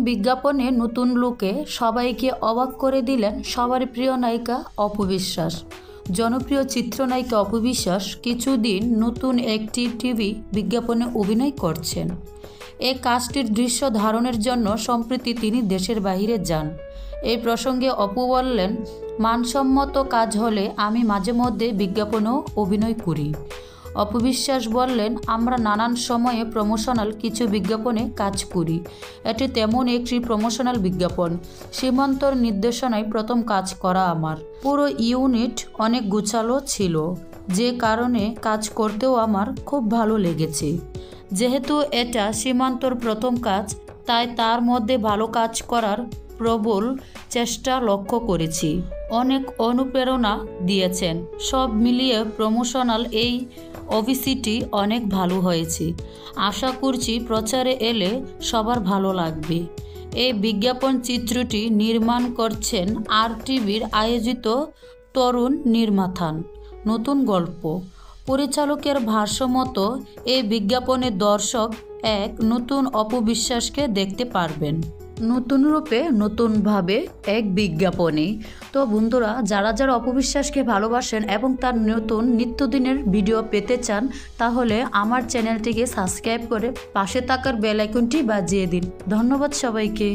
বিজ্ঞাপনে নতুন লুকে সবাইকে অবাক করে দিলেন সবার প্রিয় নায়িকা অপু বিশ্বাস। জনপ্রিয় চিত্রনায়িকা অপু বিশ্বাস কিছুদিন নতুন একটি টিভি বিজ্ঞাপনে অভিনয় করছেন। এই কাজটির দৃশ্য ধারণের জন্য সম্প্রতি তিনি দেশের বাইরে যান। এই প্রসঙ্গে অপু বললেন, মানসম্মত কাজ হলে আমি মাঝে মধ্যে বিজ্ঞাপনেও অভিনয় করি। অপু বিশ্বাস বললেন, আমরা নানান সময়ে প্রমোশনাল কিছু বিজ্ঞাপনে কাজ করি। এটি তেমন একটি প্রমোশনাল বিজ্ঞাপন। সীমান্তর নির্দেশনায় প্রথম কাজ করা আমার। পুরো ইউনিট অনেক গোছালো ছিল, যে কারণে কাজ করতেও আমার খুব ভালো লেগেছে। যেহেতু এটা সীমান্তর প্রথম কাজ, তাই তার মধ্যে ভালো কাজ করার প্রবল চেষ্টা লক্ষ্য করেছি। অনেক অনুপ্রেরণা দিয়েছেন। সব মিলিয়ে প্রমোশনাল এই অভিসিটি অনেক ভালো হয়েছে। আশা করছি প্রচারে এলে সবার ভালো লাগবে। এই বিজ্ঞাপন চিত্রটি নির্মাণ করছেন RTVর আয়োজিত তরুণ নির্মাথান। নতুন গল্প পরিচালকের ভাষ্যমতো এই বিজ্ঞাপনে দর্শক এক নতুন অপু বিশ্বাসকে দেখতে পারবেন, নতুন রূপে নতুনভাবে এক বিজ্ঞাপনে। তো বন্ধুরা, যারা যারা অপু বিশ্বাসকে ভালোবাসেন এবং তার নতুন নিত্যদিনের ভিডিও পেতে চান, তাহলে আমার চ্যানেলটিকে সাবস্ক্রাইব করে পাশে থাকার বেল আইকনটি বাজিয়ে দিন। ধন্যবাদ সবাইকে।